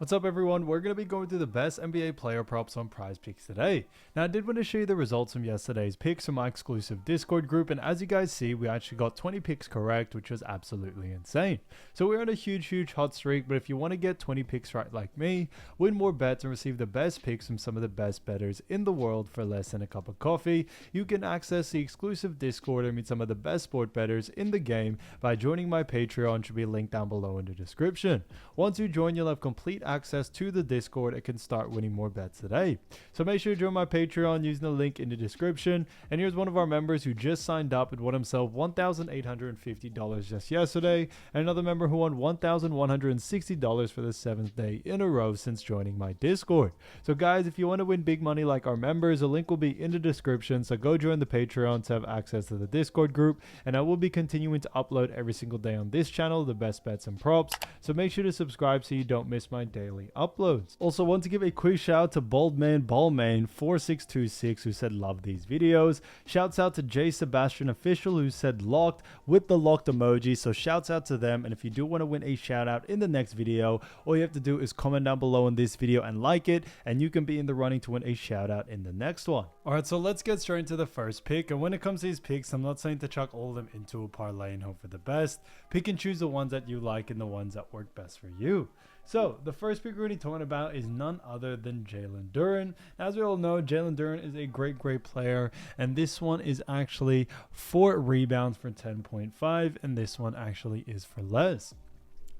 What's up everyone, we're going to be going through the best NBA player props on Prizepicks today. Now I did want to show you the results from yesterday's picks from my exclusive Discord group, and as you guys see, we actually got 20 picks correct, which was absolutely insane. So we're on a huge hot streak, but if you want to get 20 picks right like me, win more bets and receive the best picks from some of the best bettors in the world for less than a cup of coffee, you can access the exclusive Discord and meet some of the best sport bettors in the game by joining my Patreon, which will be linked down below in the description. Once you join, you'll have complete access to the Discord and can start winning more bets today. So make sure to join my Patreon using the link in the description. And here's one of our members who just signed up and won himself $1,850 just yesterday, and another member who won $1,160 for the 7th day in a row since joining my Discord. So guys, if you want to win big money like our members, the link will be in the description, so go join the Patreon to have access to the Discord group, and I will be continuing to upload every single day on this channel the best bets and props, so make sure to subscribe so you don't miss my daily uploads. Also want to give a quick shout out to Baldman4626 who said love these videos. Shouts out to J Sebastian Official who said locked with the locked emoji, so shouts out to them. And if you do want to win a shout out in the next video, all you have to do is comment down below in this video and like it, and you can be in the running to win a shout out in the next one. Alright, so let's get straight into the first pick. And when it comes to these picks, I'm not saying to chuck all of them into a parlay and hope for the best. Pick and choose the ones that you like and the ones that work best for you. So the first pick we're going to be talking about is none other than Jaylen Duren. As we all know, Jaylen Duren is a great player, and this one is actually 4 rebounds for 10.5, and this one actually is for less.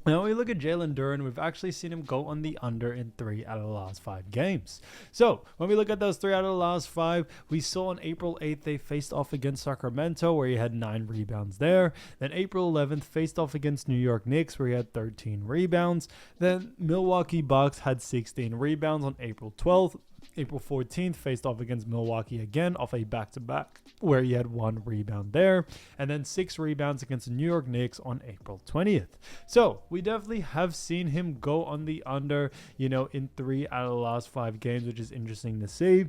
Now, when we look at Jaylen Duren, we've actually seen him go on the under in 3 out of the last 5 games. So, when we look at those 3 out of the last 5, we saw on April 8th, they faced off against Sacramento, where he had 9 rebounds there. Then April 11th, faced off against New York Knicks, where he had 13 rebounds. Then Milwaukee Bucks had 16 rebounds on April 12th. April 14th, faced off against Milwaukee again off a back-to-back where he had 1 rebound there, and then 6 rebounds against the New York Knicks on April 20th. So we definitely have seen him go on the under, in 3 out of the last 5 games, which is interesting to see.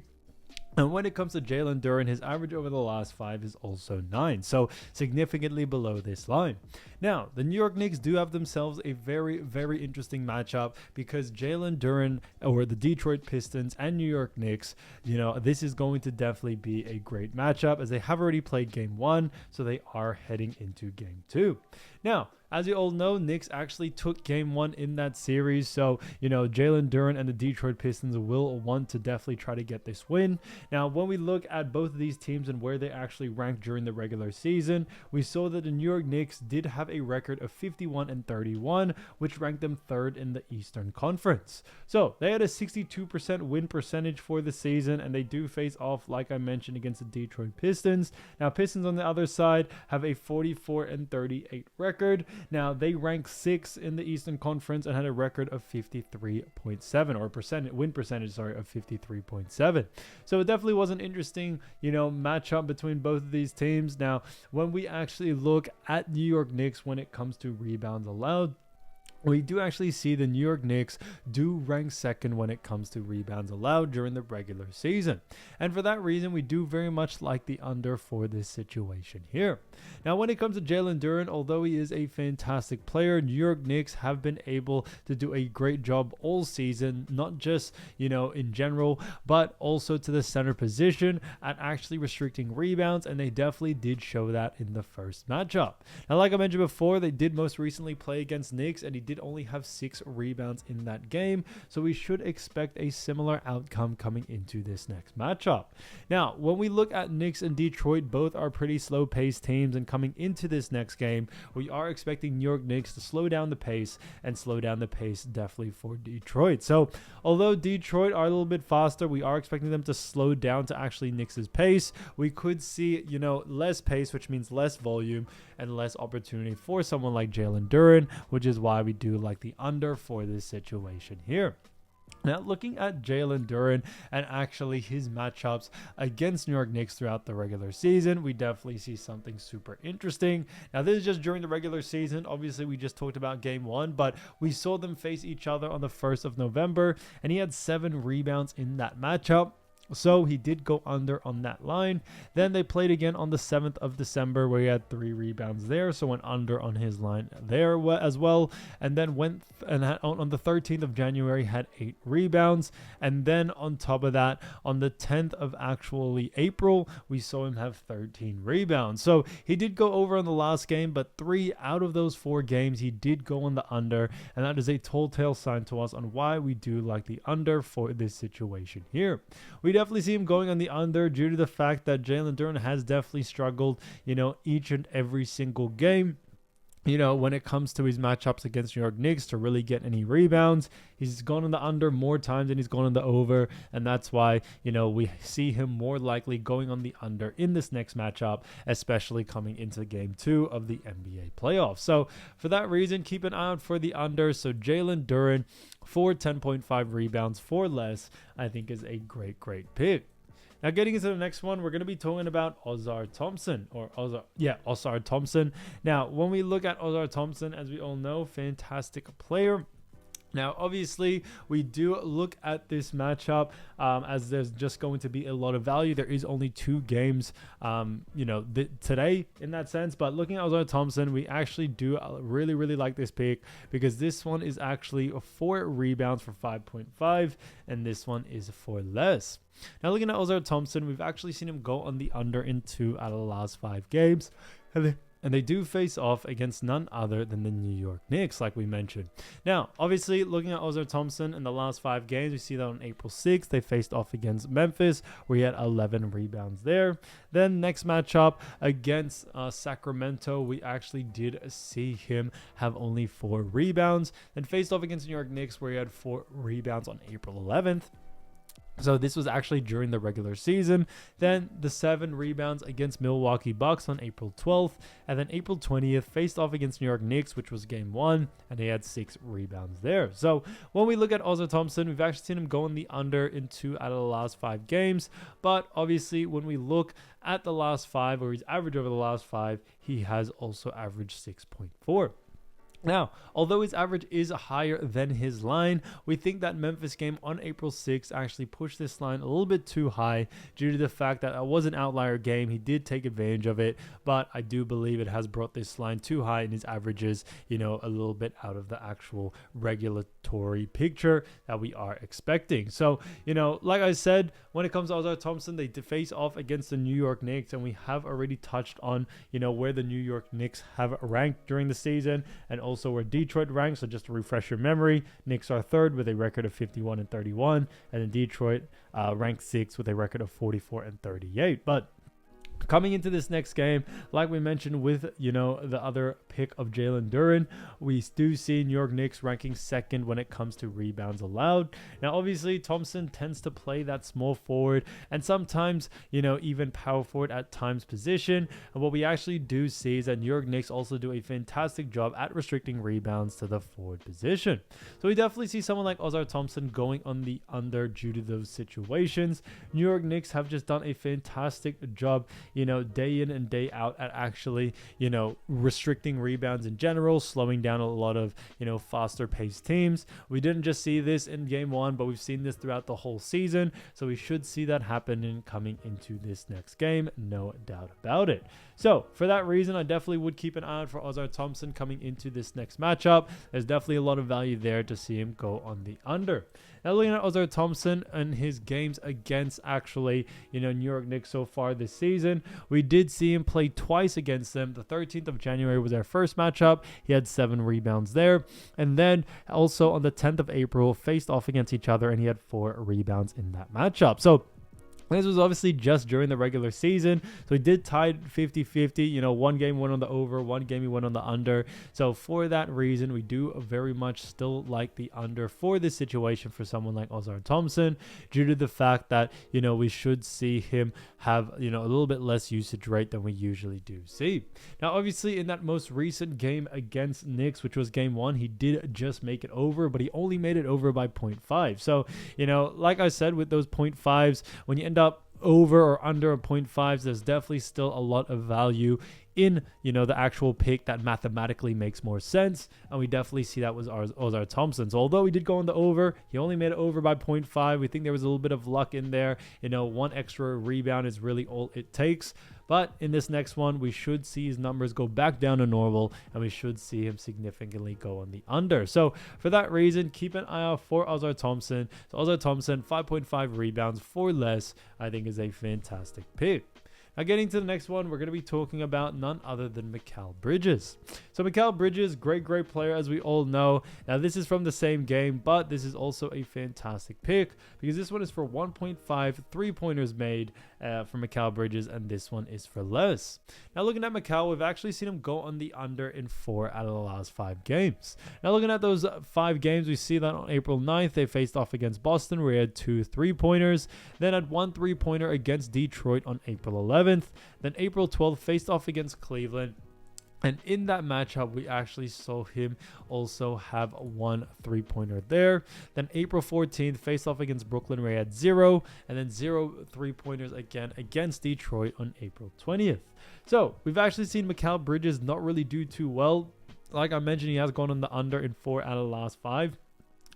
And when it comes to Jaylen Duren, his average over the last 5 is also 9, so significantly below this line. Now, the New York Knicks do have themselves a very interesting matchup, because Jaylen Duren, or the Detroit Pistons and New York Knicks, this is going to definitely be a great matchup, as they have already played game 1, so they are heading into game 2. Now, as you all know, Knicks actually took game 1 in that series. So, Jaylen Duren and the Detroit Pistons will want to definitely try to get this win. Now, when we look at both of these teams and where they actually ranked during the regular season, we saw that the New York Knicks did have a record of 51-31, which ranked them 3rd in the Eastern Conference. So, they had a 62% win percentage for the season, and they do face off, like I mentioned, against the Detroit Pistons. Now, Pistons on the other side have a 44-38 record. Now, they rank 6th in the Eastern Conference and had a record of 53.7, or win percentage of 53.7. So it definitely was an interesting, matchup between both of these teams. Now, when we actually look at New York Knicks when it comes to rebounds allowed, we do actually see the New York Knicks do rank 2nd when it comes to rebounds allowed during the regular season. And for that reason, we do very much like the under for this situation here. Now, when it comes to Jaylen Duren, although he is a fantastic player, New York Knicks have been able to do a great job all season, not just, in general, but also to the center position at actually restricting rebounds, and they definitely did show that in the first matchup. Now, like I mentioned before, they did most recently play against Knicks, and he did only have 6 rebounds in that game, so we should expect a similar outcome coming into this next matchup. Now, when we look at Knicks and Detroit, both are pretty slow-paced teams, and coming into this next game, we are expecting New York Knicks to slow down the pace, and slow down the pace definitely for Detroit. So, although Detroit are a little bit faster, we are expecting them to slow down to actually Knicks' pace. We could see, less pace, which means less volume and less opportunity for someone like Jaylen Duren, which is why we do like the under for this situation here. Now, looking at Jaylen Duren and actually his matchups against New York Knicks throughout the regular season, we definitely see something super interesting. Now, this is just during the regular season. Obviously, we just talked about game 1, but we saw them face each other on the 1st of November, and he had 7 rebounds in that matchup. So he did go under on that line. Then they played again on the 7th of December where he had 3 rebounds there. So went under on his line there as well. And then went and had, on the 13th of January had 8 rebounds. And then on top of that, on the 10th of actually April, we saw him have 13 rebounds. So he did go over on the last game, but 3 out of those 4 games, he did go on the under. And that is a telltale sign to us on why we do like the under for this situation here. We definitely see him going on the under due to the fact that Jaylen Duren has definitely struggled, each and every single game. When it comes to his matchups against New York Knicks to really get any rebounds, he's gone on the under more times than he's gone on the over. And that's why, we see him more likely going on the under in this next matchup, especially coming into game 2 of the NBA playoffs. So for that reason, keep an eye out for the under. So Jaylen Duren for 10.5 rebounds for less, I think is a great pick. Now, getting into the next one, we're going to be talking about Ausar Thompson. Ausar Thompson. Now, when we look at Ausar Thompson, as we all know, fantastic player. Now, obviously, we do look at this matchup as there's just going to be a lot of value. There is only 2 games, today in that sense. But looking at Ausar Thompson, we actually do really like this pick because this one is actually 4 rebounds for 5.5, and this one is for less. Now, looking at Ausar Thompson, we've actually seen him go on the under in 2 out of the last 5 games. And they do face off against none other than the New York Knicks, like we mentioned. Now, obviously, looking at Ausar Thompson in the last 5 games, we see that on April 6th, they faced off against Memphis, where he had 11 rebounds there. Then next matchup against Sacramento, we actually did see him have only 4 rebounds. Then faced off against New York Knicks, where he had 4 rebounds on April 11th. So this was actually during the regular season. Then the 7 rebounds against Milwaukee Bucks on April 12th. And then April 20th faced off against New York Knicks, which was game 1. And he had 6 rebounds there. So when we look at Ausar Thompson, we've actually seen him go in the under in 2 out of the last 5 games. But obviously when we look at the last 5, or his average over the last 5, he has also averaged 6.4. Now, although his average is higher than his line, we think that Memphis game on April 6th actually pushed this line a little bit too high due to the fact that it was an outlier game. He did take advantage of it, but I do believe it has brought this line too high in his averages, a little bit out of the actual regulatory picture that we are expecting. So, like I said, when it comes to Ausar Thompson, they face off against the New York Knicks, and we have already touched on, where the New York Knicks have ranked during the season, and also where Detroit ranks. So just to refresh your memory, Knicks are 3rd with a record of 51-31, and then Detroit ranked 6th with a record of 44-38. But coming into this next game, like we mentioned with, the other pick of Jaylen Duren, we do see New York Knicks ranking 2nd when it comes to rebounds allowed. Now, obviously, Thompson tends to play that small forward and sometimes, even power forward at times position. And what we actually do see is that New York Knicks also do a fantastic job at restricting rebounds to the forward position. So we definitely see someone like Ausar Thompson going on the under due to those situations. New York Knicks have just done a fantastic job, day in and day out at actually, restricting rebounds in general, slowing down a lot of, faster paced teams. We didn't just see this in game 1, but we've seen this throughout the whole season. So we should see that happening coming into this next game. No doubt about it. So for that reason, I definitely would keep an eye out for Ausar Thompson coming into this next matchup. There's definitely a lot of value there to see him go on the under. Now, looking at Ausar Thompson and his games against actually, New York Knicks so far this season, we did see him play twice against them. The 13th of January was our first matchup. He had 7 rebounds there. And then also on the 10th of April, faced off against each other, and he had 4 rebounds in that matchup. So this was obviously just during the regular season. So he did tie 50-50. One game went on the over, one game he went on the under. So for that reason, we do very much still like the under for this situation for someone like Ausar Thompson, due to the fact that, we should see him have, a little bit less usage rate than we usually do see. Now, obviously, in that most recent game against Knicks, which was game 1, he did just make it over, but he only made it over by 0.5. So, like I said, with those 0.5s, when you end up over or under a 0.5s, there's definitely still a lot of value in, the actual pick that mathematically makes more sense. And we definitely see that was Ausar Thompson. So although he did go on the over, he only made it over by 0.5. We think there was a little bit of luck in there. One extra rebound is really all it takes. But in this next one, we should see his numbers go back down to normal, and we should see him significantly go on the under. So for that reason, keep an eye out for Ausar Thompson. So Ausar Thompson, 5.5 rebounds for less, I think is a fantastic pick. Now, getting to the next one, we're going to be talking about none other than Mikal Bridges. So Mikal Bridges, great player, as we all know. Now, this is from the same game, but this is also a fantastic pick because this one is for 1.5 3-pointers made for Mikal Bridges, and this one is for less. Now, looking at Mikal, we've actually seen him go on the under in 4 out of the last 5 games. Now, looking at those 5 games, we see that on April 9th, they faced off against Boston, where he had 2 3-pointers, then had 1 3-pointer against Detroit on April 11th. Then April 12th faced off against Cleveland. And in that matchup, we actually saw him also have 1 3-pointer there. Then April 14th faced off against Brooklyn, where he had 0. And then 0 3-pointers again against Detroit on April 20th. So we've actually seen Mikal Bridges not really do too well. Like I mentioned, he has gone on the under in 4 out of the last 5.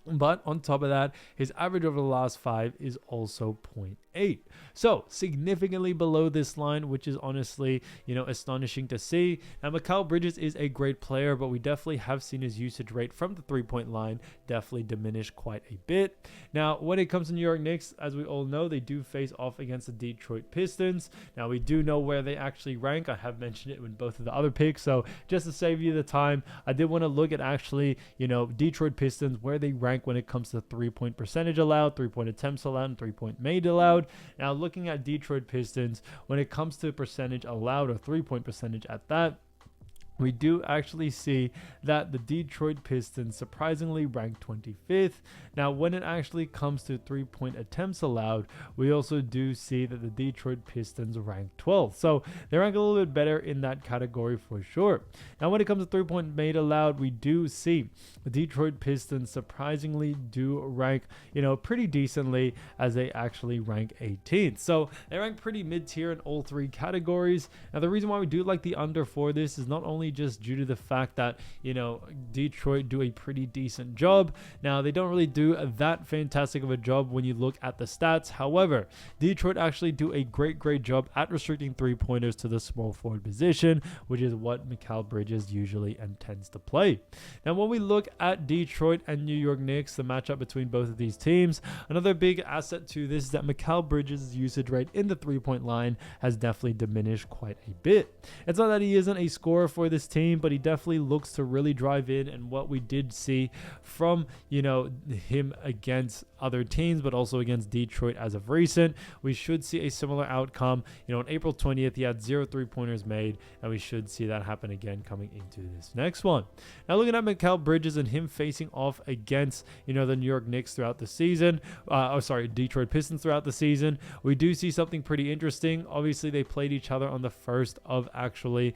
But on top of that, his average over the last 5 is also 0.8. So significantly below this line, which is honestly, astonishing to see. Now, Mikal Bridges is a great player, but we definitely have seen his usage rate from the 3-point line definitely diminish quite a bit. Now, when it comes to New York Knicks, as we all know, they do face off against the Detroit Pistons. Now, we do know where they actually rank. I have mentioned it in both of the other picks. So just to save you the time, I did want to look at actually, Detroit Pistons, where they rank when it comes to 3-point percentage allowed, 3-point attempts allowed, and 3-point made allowed. Now, looking at Detroit Pistons, when it comes to percentage allowed or 3-point percentage at that, we do actually see that the Detroit Pistons surprisingly rank 25th. Now, when it actually comes to 3-point attempts allowed, we also do see that the Detroit Pistons rank 12th. So they rank a little bit better in that category for sure. Now, when it comes to 3-point made allowed, we do see the Detroit Pistons surprisingly do rank, pretty decently, as they actually rank 18th. So they rank pretty mid-tier in all 3 categories. Now, the reason why we do like the under for this is not only just due to the fact that, Detroit do a pretty decent job. Now, they don't really do that fantastic of a job when you look at the stats. However, Detroit actually do a great job at restricting 3-pointers to the small forward position, which is what Mikal Bridges usually intends to play. Now, when we look at Detroit and New York Knicks, the matchup between both of these teams, another big asset to this is that Mikal Bridges' usage rate in the 3-point line has definitely diminished quite a bit. It's not that he isn't a scorer for this team, but he definitely looks to really drive in, and what we did see from him against other teams, but also against Detroit as of recent, we should see a similar outcome. On April 20th, he had 0 3-pointers made, and we should see that happen again coming into this next one. Now, looking at Mikal Bridges and him facing off against the New York Knicks throughout the season, Detroit Pistons throughout the season, we do see something pretty interesting. Obviously, they played each other on the 1st of actually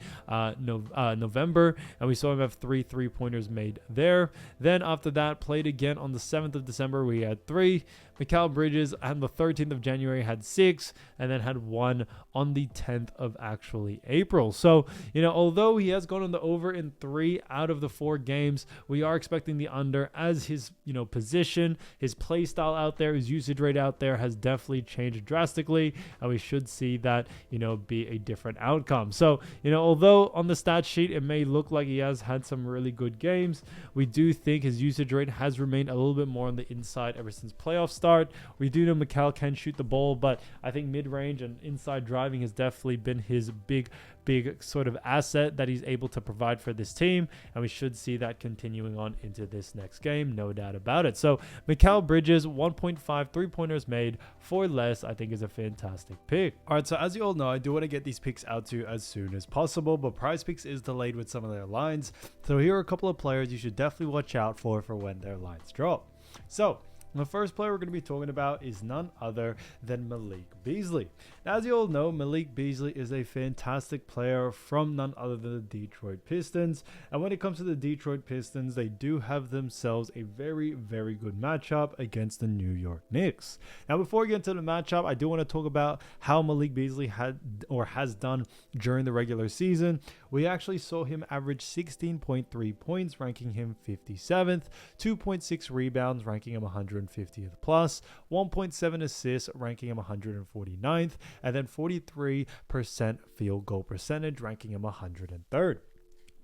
November, and we saw him have 3 3-pointers made there. Then after that, played again on the 7th of December, we had 3. Mikal Bridges on the 13th of January had 6, and then had 1 on the 10th of actually April. So, although he has gone on the over in 3 out of the 4 games, we are expecting the under, as his, position, his play style out there, his usage rate out there has definitely changed drastically, and we should see that, be a different outcome. So, although on the stat sheet, it may look like he has had some really good games, we do think his usage rate has remained a little bit more on the inside ever since playoff start. We do know Mikal can shoot the ball, but I think mid-range and inside driving has definitely been his big sort of asset that he's able to provide for this team, and we should see that continuing on into this next game, no doubt about it. So Mikal Bridges, 1.5 3-pointers made for less, I think is a fantastic pick. All right, so as you all know, I do want to get these picks out to you as soon as possible, but Prizepicks is delayed with some of their lines. So here are a couple of players you should definitely watch out for when their lines drop. So The first player we're going to be talking about is none other than Malik Beasley. Now, as you all know, Malik Beasley is a fantastic player from none other than the Detroit Pistons. And when it comes to the Detroit Pistons, they do have themselves a very, very good matchup against the New York Knicks. Now, before we get into the matchup, I do want to talk about how Malik Beasley has done during the regular season. We actually saw him average 16.3 points, ranking him 57th, 2.6 rebounds, ranking him 150th plus, 1.7 assists, ranking him 149th, and then 43% field goal percentage, ranking him 103rd.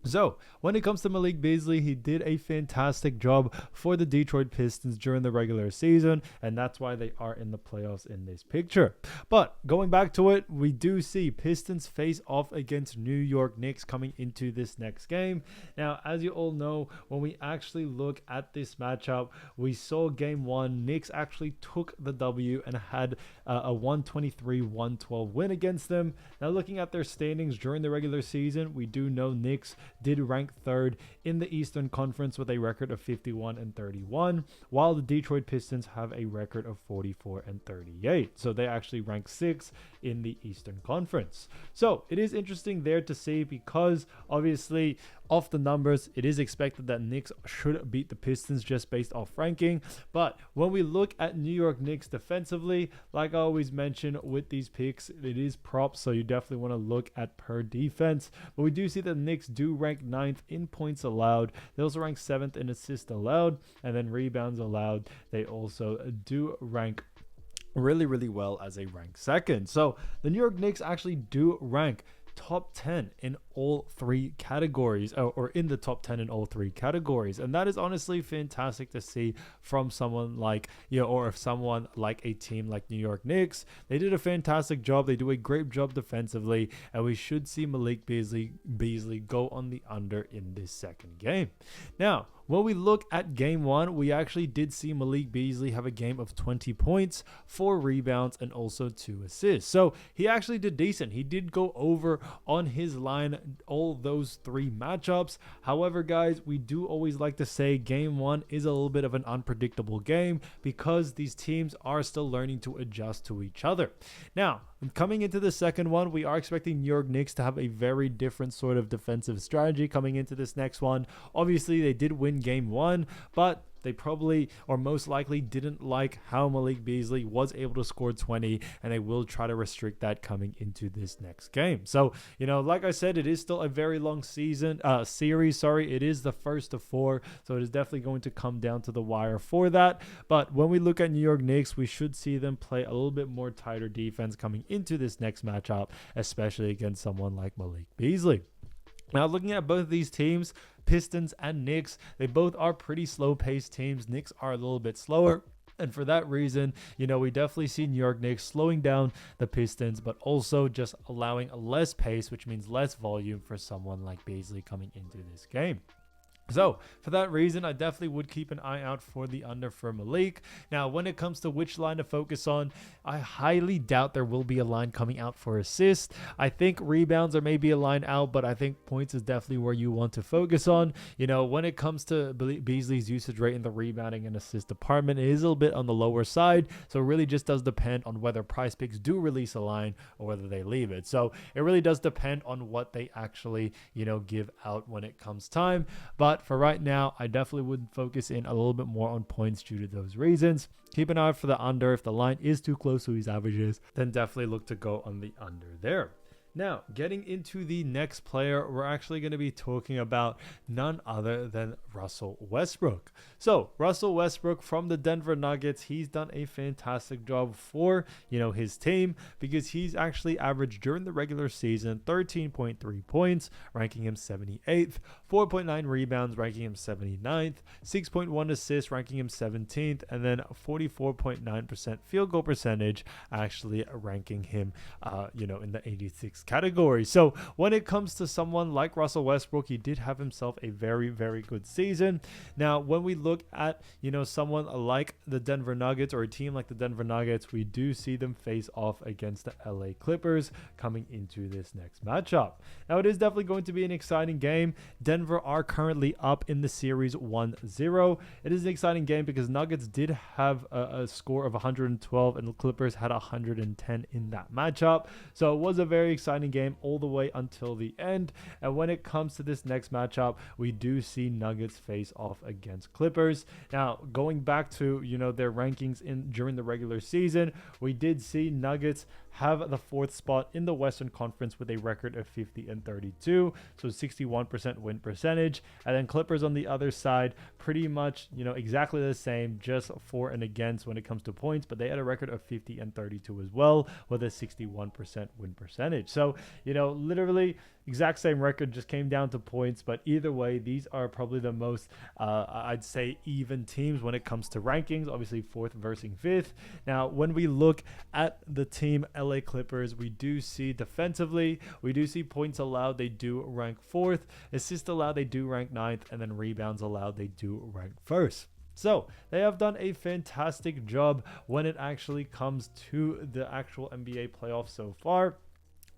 So, when it comes to Malik Beasley, he did a fantastic job for the Detroit Pistons during the regular season, and that's why they are in the playoffs in this picture. But going back to it, we do see Pistons face off against New York Knicks coming into this next game. Now, as you all know, when we actually look at this matchup, we saw game one, Knicks actually took the W and had a 123-112 win against them. Now, looking at their standings during the regular season, we do know Knicks did rank third in the Eastern Conference with a record of 51-31, while the Detroit Pistons have a record of 44-38. So they actually rank sixth in the Eastern Conference. So it is interesting there to see, because obviously off the numbers, it is expected that Knicks should beat the Pistons just based off ranking. But when we look at New York Knicks defensively, like I always mention with these picks, it is props, so you definitely want to look at per defense. But we do see that the Knicks do rank 9th in points allowed. They also rank 7th in assists allowed, and then rebounds allowed. They also do rank really well as a ranked second. So the New York Knicks actually do rank top 10 in all three categories, or in the top 10 in all three categories, and that is honestly fantastic to see from someone like, or if someone like a team like New York Knicks. They did a fantastic job. They do a great job defensively, and we should see Malik Beasley go on the under in this second game. Now, when we look at game one, we actually did see Malik Beasley have a game of 20 points, 4 rebounds, and also 2 assists. So he actually did decent. He did go over on his line all those 3 matchups. However, guys, we do always like to say game one is a little bit of an unpredictable game because these teams are still learning to adjust to each other. Now, coming into the second one, we are expecting New York Knicks to have a very different sort of defensive strategy coming into this next one. Obviously, they did win game one, but they probably, or most likely, didn't like how Malik Beasley was able to score 20, and they will try to restrict that coming into this next game. So, like I said, it is still a very long series. It is the first of 4, so it is definitely going to come down to the wire for that. But when we look at New York Knicks, we should see them play a little bit more tighter defense coming into this next matchup, especially against someone like Malik Beasley. Now, looking at both of these teams, Pistons and Knicks, they both are pretty slow-paced teams. Knicks are a little bit slower. And for that reason, we definitely see New York Knicks slowing down the Pistons, but also just allowing less pace, which means less volume for someone like Beasley coming into this game. So, for that reason, I definitely would keep an eye out for the under for Malik. Now, when it comes to which line to focus on, I highly doubt there will be a line coming out for assists. I think rebounds are maybe a line out, but I think points is definitely where you want to focus on. When it comes to Beasley's usage rate in the rebounding and assist department, it is a little bit on the lower side. So, it really just does depend on whether Prizepicks do release a line or whether they leave it. So, it really does depend on what they actually, give out when it comes time. But for right now, I definitely would focus in a little bit more on points due to those reasons. Keep an eye out for the under. If the line is too close to his averages, then definitely look to go on the under there. Now, getting into the next player, we're actually going to be talking about none other than Russell Westbrook. So, Russell Westbrook from the Denver Nuggets, he's done a fantastic job for, his team, because he's actually averaged during the regular season 13.3 points, ranking him 78th, 4.9 rebounds, ranking him 79th, 6.1 assists, ranking him 17th, and then 44.9% field goal percentage, actually ranking him, in the 86th next category. So when it comes to someone like Russell Westbrook, he did have himself a very, very good season. Now, when we look at, someone like the Denver Nuggets or a team like the Denver Nuggets, we do see them face off against the LA Clippers coming into this next matchup. Now, it is definitely going to be an exciting game. Denver are currently up in the series 1-0. It is an exciting game because Nuggets did have a score of 112 and the Clippers had 110 in that matchup. So it was a very exciting game all the way until the end. And when it comes to this next matchup, we do see Nuggets face off against Clippers. Now, going back to, their rankings during the regular season, we did see Nuggets have the 4th spot in the Western Conference with a record of 50-32, so 61% win percentage. And then Clippers on the other side, pretty much, exactly the same, just for and against when it comes to points, but they had a record of 50-32 as well with a 61% win percentage. So, literally exact same record, just came down to points. But either way, these are probably the most, I'd say, even teams when it comes to rankings. Obviously, 4th versus 5th. Now, when we look at the team LA Clippers, we do see defensively, we do see points allowed, they do rank 4th. Assists allowed, they do rank 9th. And then rebounds allowed, they do rank 1st. So they have done a fantastic job when it actually comes to the actual NBA playoffs so far.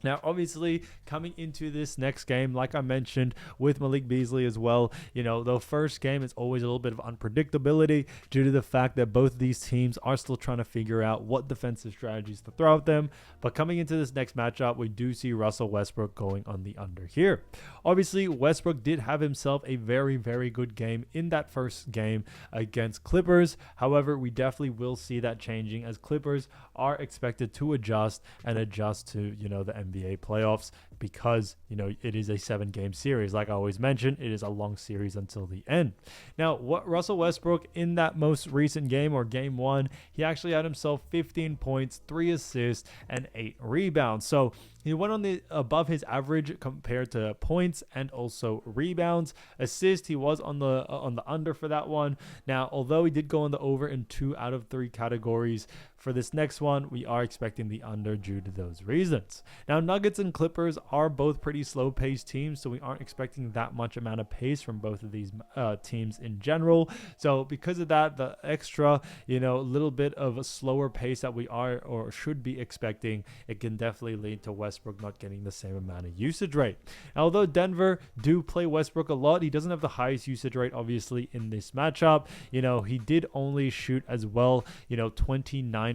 Now, obviously, coming into this next game, like I mentioned, with Malik Beasley as well, the first game is always a little bit of unpredictability due to the fact that both of these teams are still trying to figure out what defensive strategies to throw at them. But coming into this next matchup, we do see Russell Westbrook going on the under here. Obviously, Westbrook did have himself a very, very good game in that first game against Clippers. However, we definitely will see that changing as Clippers are expected to adjust to, the NBA playoffs because, it is a 7-game series. Like I always mention, it is a long series until the end. Now, what Russell Westbrook in that most recent game or game 1, he actually had himself 15 points, 3 assists, and 8 rebounds. So he went on the above his average compared to points and also rebounds. Assist, he was on the under for that one. Now, although he did go on the over in 2 out of 3 categories, for this next one, we are expecting the under due to those reasons. Now, Nuggets and Clippers are both pretty slow-paced teams, so we aren't expecting that much amount of pace from both of these teams in general. So because of that, the extra, little bit of a slower pace that we are or should be expecting, it can definitely lead to Westbrook not getting the same amount of usage rate. Now, although Denver do play Westbrook a lot, he doesn't have the highest usage rate, obviously, in this matchup. He did only shoot as well, 29%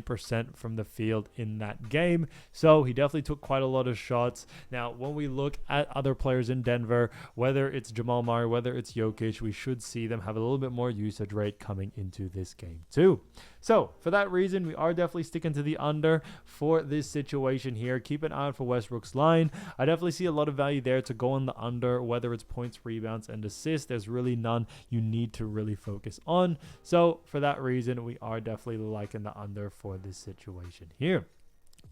from the field in that game. So he definitely took quite a lot of shots. Now, when we look at other players in Denver, whether it's Jamal Murray, whether it's Jokic, we should see them have a little bit more usage rate coming into this game too. So for that reason, we are definitely sticking to the under for this situation here. Keep an eye out for Westbrook's line. I definitely see a lot of value there to go on the under, whether it's points, rebounds, and assists. There's really none you need to really focus on. So for that reason, we are definitely liking the under for this situation here.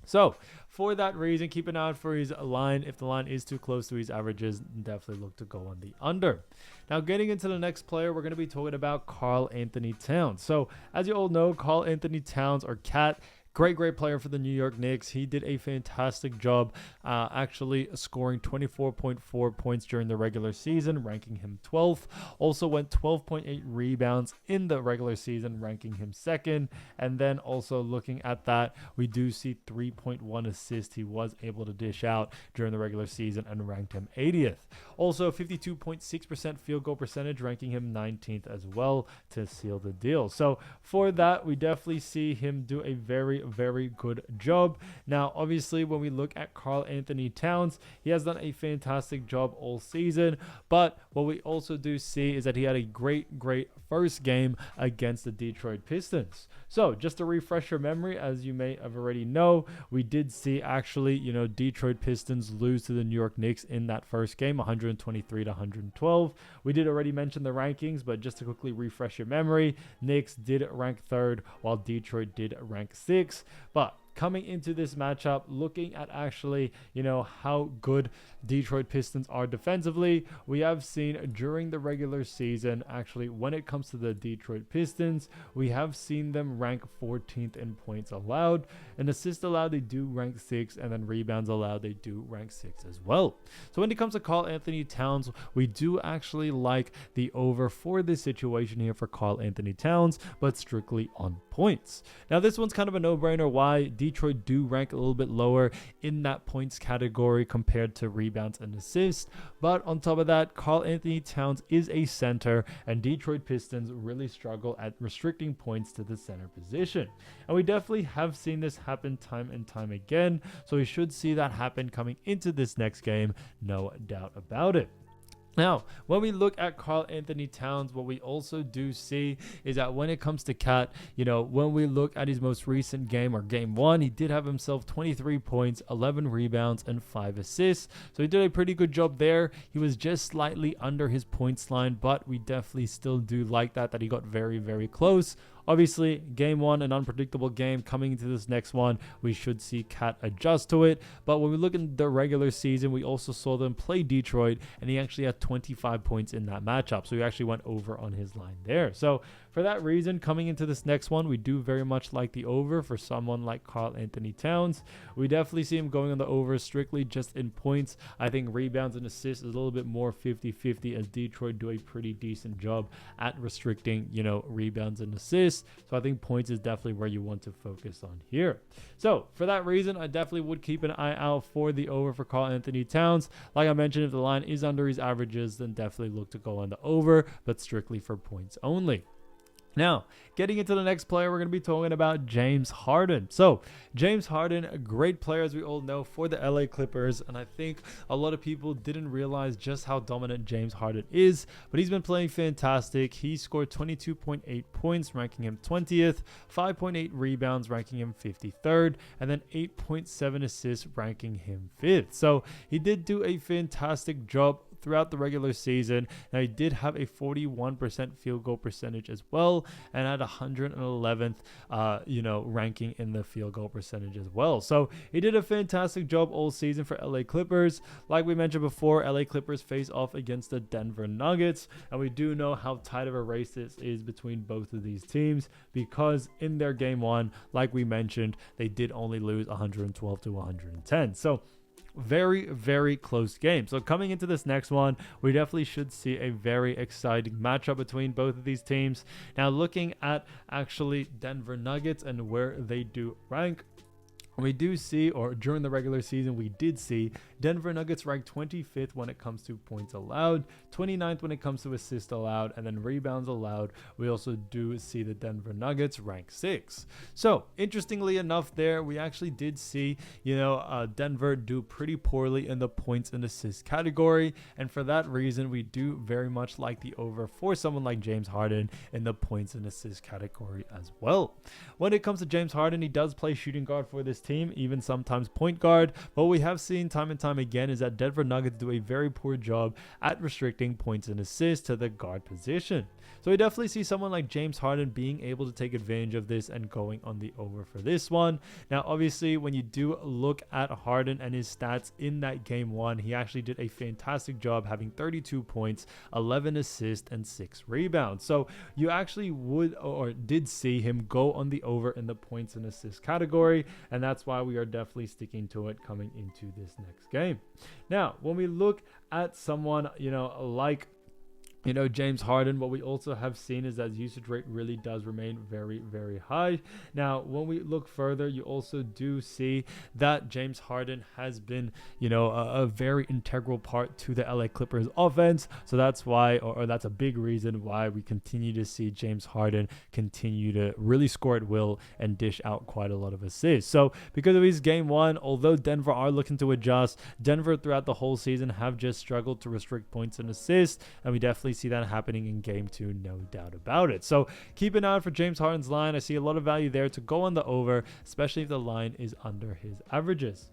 So for that reason, keep an eye out for his line. If the line is too close to his averages, definitely look to go on the under. Now, getting into the next player, we're going to be talking about Karl-Anthony Towns. So as you all know, Karl-Anthony Towns, or Cat, great player for the New York Knicks. He did a fantastic job actually scoring 24.4 points during the regular season, ranking him 12th. Also went 12.8 rebounds in the regular season, ranking him 2nd. And then also looking at that, we do see 3.1 assists he was able to dish out during the regular season and ranked him 80th. Also 52.6% field goal percentage, ranking him 19th as well to seal the deal. So for that, we definitely see him do a very good job. Now, obviously, when we look at Karl-Anthony Towns, he has done a fantastic job all season, but what we also do see is that he had a great first game against the Detroit Pistons. So just to refresh your memory, as you may have already know, we did see actually, Detroit Pistons lose to the New York Knicks in that first game, 123-112. We did already mention the rankings, but just to quickly refresh your memory, Knicks did rank 3rd while Detroit did rank 6th. But coming into this matchup, looking at actually, how good Detroit Pistons are defensively, we have seen during the regular season, actually, when it comes to the Detroit Pistons, we have seen them rank 14th in points allowed, and assists allowed, they do rank 6th, and then rebounds allowed, they do rank 6th as well. So when it comes to Karl-Anthony Towns, we do actually like the over for this situation here for Karl-Anthony Towns, but strictly on points. Now this one's kind of a no-brainer. Why? Detroit do rank a little bit lower in that points category compared to rebounds and assists, but on top of that, Karl-Anthony Towns is a center, and Detroit Pistons really struggle at restricting points to the center position, and we definitely have seen this happen time and time again, so we should see that happen coming into this next game, no doubt about it. Now, when we look at Karl-Anthony Towns, what we also do see is that when it comes to Cat, when we look at his most recent game, or game 1, he did have himself 23 points, 11 rebounds, and 5 assists. So he did a pretty good job there. He was just slightly under his points line, but we definitely still do like that he got very, very close. Obviously, game 1, an unpredictable game. Coming into this next one, we should see Cat adjust to it. But when we look in the regular season, we also saw them play Detroit, and he actually had 25 points in that matchup. So he actually went over on his line there. So for that reason, coming into this next one, we do very much like the over for someone like Karl-Anthony Towns. We definitely see him going on the over strictly just in points. I think rebounds and assists is a little bit more 50-50, as Detroit do a pretty decent job at restricting, rebounds and assists. So I think points is definitely where you want to focus on here. So for that reason, I definitely would keep an eye out for the over for Karl-Anthony Towns. Like I mentioned, if the line is under his averages, then definitely look to go on the over, but strictly for points only. Now, getting into the next player, we're going to be talking about James Harden. So, James Harden, a great player, as we all know, for the LA Clippers. And I think a lot of people didn't realize just how dominant James Harden is. But he's been playing fantastic. He scored 22.8 points, ranking him 20th. 5.8 rebounds, ranking him 53rd. And then 8.7 assists, ranking him 5th. So, he did do a fantastic job throughout the regular season. Now, he did have a 41% field goal percentage as well, and had 111th ranking in the field goal percentage as well. So he did a fantastic job all season for LA Clippers. Like we mentioned before, LA Clippers face off against the Denver Nuggets, and we do know how tight of a race this is between both of these teams, because in their game 1, like we mentioned, they did only lose 112 to 110. So very, very close game. So coming into this next one, we definitely should see a very exciting matchup between both of these teams. Now, looking at actually Denver Nuggets and where they do rank, we do see, or during the regular season, we did see Denver Nuggets ranked 25th when it comes to points allowed, 29th when it comes to assists allowed, and then rebounds allowed. We also do see the Denver Nuggets rank 6th. So interestingly enough there, we actually did see, Denver do pretty poorly in the points and assists category. And for that reason, we do very much like the over for someone like James Harden in the points and assists category as well. When it comes to James Harden, he does play shooting guard for this team, even sometimes point guard. But what we have seen time and time again is that Denver Nuggets do a very poor job at restricting points and assists to the guard position. So we definitely see someone like James Harden being able to take advantage of this and going on the over for this one. Now, obviously, when you do look at Harden and his stats in that game 1, he actually did a fantastic job, having 32 points, 11 assists, and 6 rebounds. So you actually would, or did see him go on the over in the points and assists category, and that's why we are definitely sticking to it coming into this next game. Now, when we look at someone, like James Harden, what we also have seen is that his usage rate really does remain very, very high. Now, when we look further, you also do see that James Harden has been, a very integral part to the LA Clippers offense. So that's why, or that's a big reason why we continue to see James Harden continue to really score at will and dish out quite a lot of assists. So because of his game 1, although Denver are looking to adjust, Denver throughout the whole season have just struggled to restrict points and assists, and we definitely see that happening in game 2, no doubt about it. So keep an eye out for James Harden's line. I see a lot of value there to go on the over, especially if the line is under his averages.